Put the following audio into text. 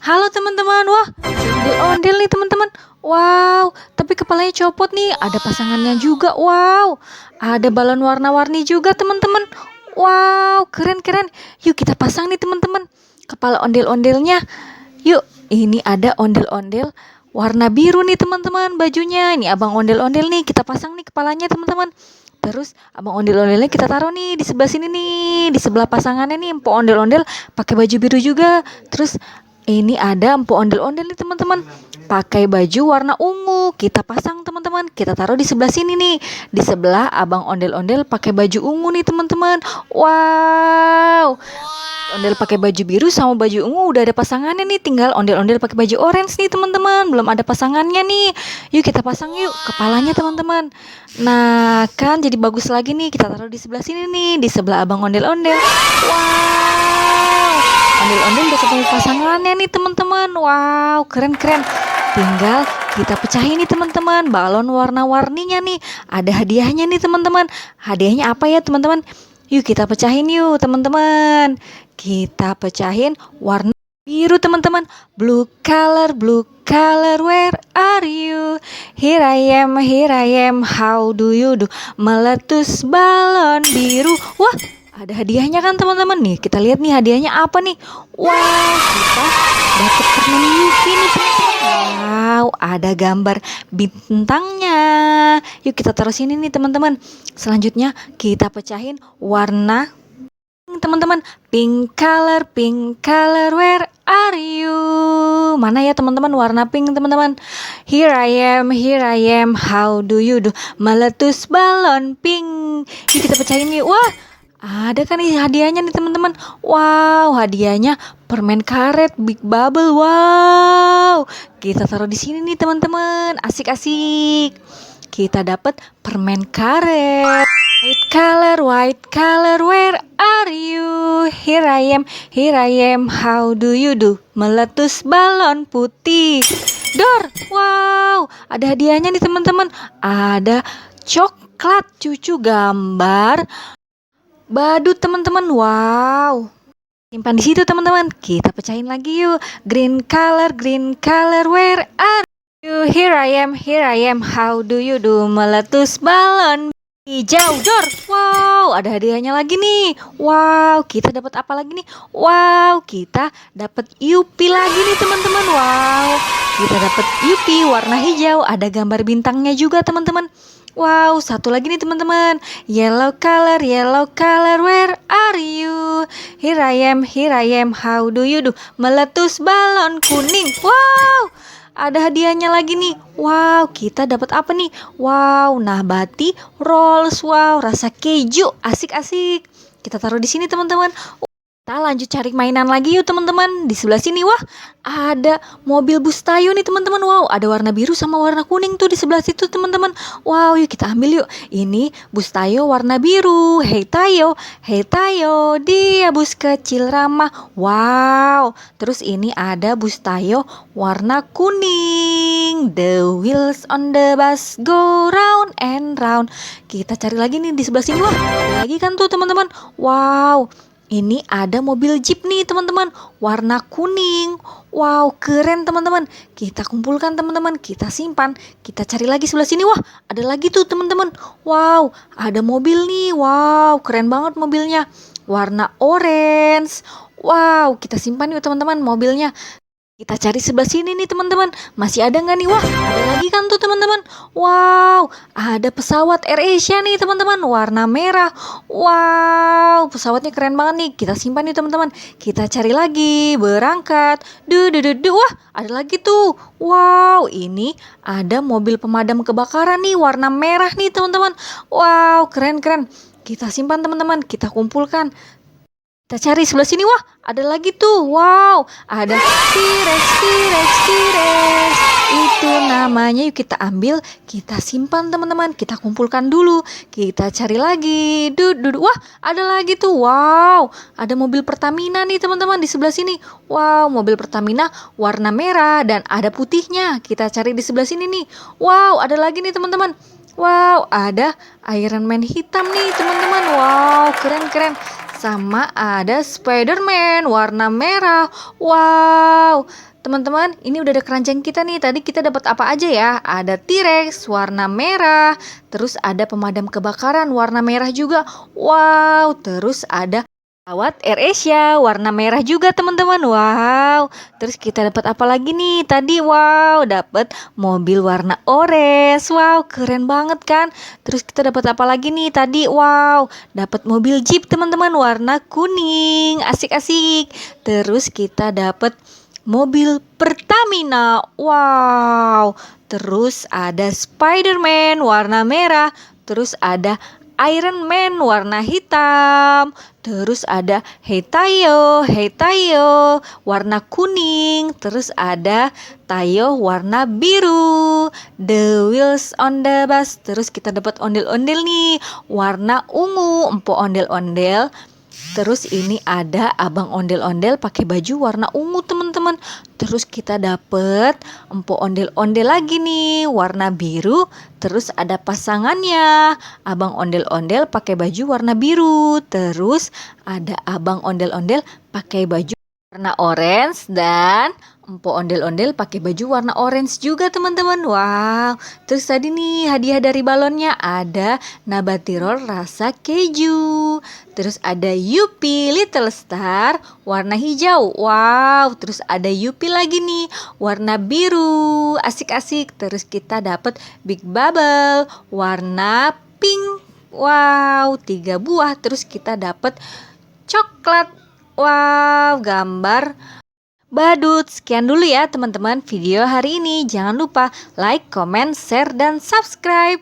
Halo teman-teman, wah ondel-ondel nih teman-teman. Wow, tapi kepalanya copot nih. Ada pasangannya juga. Wow, ada balon warna-warni juga teman-teman. Wow, keren-keren. Yuk kita pasang nih teman-teman. Kepala ondel-ondelnya. Yuk, ini ada ondel-ondel warna biru nih teman-teman bajunya. Ini abang ondel-ondel nih. Kita pasang nih kepalanya teman-teman. Terus abang ondel-ondelnya kita taruh nih di sebelah sini nih, di sebelah pasangannya nih, empok ondel-ondel pakai baju biru juga. Terus ini ada empok ondel-ondel nih teman-teman, pakai baju warna ungu. Kita pasang teman-teman, kita taruh di sebelah sini nih, di sebelah abang ondel-ondel pakai baju ungu nih teman-teman. Wow, ondel pakai baju biru sama baju ungu udah ada pasangannya nih, tinggal ondel-ondel pakai baju orange nih teman-teman, belum ada pasangannya nih. Yuk kita pasang yuk kepalanya teman-teman. Nah kan jadi bagus lagi nih, kita taruh di sebelah sini nih, di sebelah abang ondel-ondel. Wow, ondel-ondel udah ketemu pasangannya nih teman-teman. Wow, keren-keren. Tinggal kita pecahin nih teman-teman balon warna-warninya nih. Ada hadiahnya nih teman-teman. Hadiahnya apa ya teman-teman? Yuk kita pecahin yuk teman-teman. Kita pecahin warna biru teman-teman. Blue color, where are you? Here I am, how do you do? Meletus balon biru. Wah, ada hadiahnya kan teman-teman nih. Kita lihat nih hadiahnya apa nih. Wow, kita dapat permen Yuki nih teman-teman. Wow, ada gambar bintangnya. Yuk kita taruh sini nih teman-teman. Selanjutnya kita pecahin warna teman-teman, pink color, where are you? Mana ya teman-teman warna pink teman-teman? Here I am, how do you do? Meletus balon pink. Yuk kita pecahin yuk. Wah, ada kan nih hadiahnya nih teman-teman. Wow, hadiahnya permen karet Big Bubble. Wow, kita taruh di sini nih teman-teman. Asik-asik. Kita dapat permen karet. White color, where are you? Here I am, how do you do? Meletus balon putih. Dor, wow, ada hadiahnya nih teman-teman. Ada coklat cucu gambar badut teman-teman. Wow. Simpan di situ teman-teman. Kita pecahin lagi yuk. Green color, where are you? Here I am, how do you do? Meletus balon hijau. Dor, wow, ada hadiahnya lagi nih. Wow, kita dapat apa lagi nih? Wow, kita dapat Yupi lagi nih teman-teman. Wow, kita dapat Yupi warna hijau, ada gambar bintangnya juga teman-teman. Wow, satu lagi nih teman-teman. Yellow color, where are you? Here I am, how do you do? Meletus balon kuning. Wow, ada hadiahnya lagi nih. Wow, kita dapat apa nih? Wow, nabati rolls. Wow, rasa keju. Asik-asik. Kita taruh di sini teman-teman. Kita lanjut cari mainan lagi yuk teman-teman. Di sebelah sini wah, ada mobil bus Tayo nih teman-teman. Wow, ada warna biru sama warna kuning tuh di sebelah situ teman-teman. Wow, yuk kita ambil yuk. Ini bus Tayo warna biru. Hey Tayo, dia bus kecil ramah. Wow. Terus ini ada bus Tayo warna kuning. The wheels on the bus go round and round. Kita cari lagi nih di sebelah sini wah. Ada lagi kan tuh teman-teman. Wow. Ini ada mobil Jeep nih teman-teman, warna kuning. Wow, keren teman-teman. Kita kumpulkan teman-teman, kita simpan. Kita cari lagi sebelah sini. Wah, ada lagi tuh teman-teman. Wow, ada mobil nih. Wow, keren banget mobilnya. Warna orange. Wow, kita simpan yuk teman-teman mobilnya. Kita cari sebelah sini nih teman-teman. Masih ada nggak nih? Wah, ada lagi kan tuh teman-teman. Wow, ada pesawat AirAsia nih teman-teman. Warna merah. Wow, pesawatnya keren banget nih. Kita simpan nih teman-teman. Kita cari lagi. Berangkat. Wah, ada lagi tuh. Wow, ini ada mobil pemadam kebakaran nih. Warna merah nih teman-teman. Wow, keren-keren. Kita simpan teman-teman. Kita kumpulkan. Kita cari sebelah sini, wah ada lagi tuh. Wow, ada T-Rex. Itu namanya. Yuk kita ambil, kita simpan teman-teman. Kita kumpulkan dulu. Kita cari lagi. Wah ada lagi tuh. Wow, ada mobil Pertamina nih teman-teman di sebelah sini. Wow, mobil Pertamina warna merah dan ada putihnya. Kita cari di sebelah sini nih. Wow, ada lagi nih teman-teman. Wow, ada Iron Man hitam nih teman-teman. Wow, keren-keren. sama ada Spider-Man warna merah. Wow, teman-teman, ini udah ada keranjang kita nih. Tadi kita dapat apa aja ya? Ada T-Rex warna merah, terus ada pemadam kebakaran warna merah juga. Wow, terus ada pesawat AirAsia warna merah juga teman-teman. Wow, terus kita dapat apa lagi nih? Tadi wow, dapat mobil warna orange. Wow, keren banget kan? Terus kita dapat apa lagi nih? Tadi wow, dapat mobil Jeep teman-teman warna kuning. Asik-asik. Terus kita dapat mobil Pertamina. Wow. Terus ada Spider-Man warna merah. Terus ada Iron Man warna hitam. Terus ada Hey Tayo warna kuning. Terus ada Tayo warna biru. The wheels on the bus. Terus kita dapat ondel-ondel nih warna ungu, empuk ondel-ondel. Terus ini ada abang ondel-ondel pakai baju warna ungu teman-teman. Terus kita dapet empuk ondel-ondel lagi nih warna biru. Terus ada pasangannya, abang ondel-ondel pakai baju warna biru. Terus ada abang ondel-ondel pakai baju warna orange dan empuk ondel-ondel pakai baju warna orange juga teman-teman. Wow. Terus tadi nih hadiah dari balonnya ada nabati roll rasa keju. Terus ada Yupi Little Star warna hijau. Wow. Terus ada Yupi lagi nih warna biru. Asik-asik. Terus kita dapat Big Bubble warna pink. Wow, 3 buah. Terus kita dapat coklat. Wow, gambar badut. Sekian dulu ya teman-teman video hari ini. Jangan lupa like, comment, share, dan subscribe.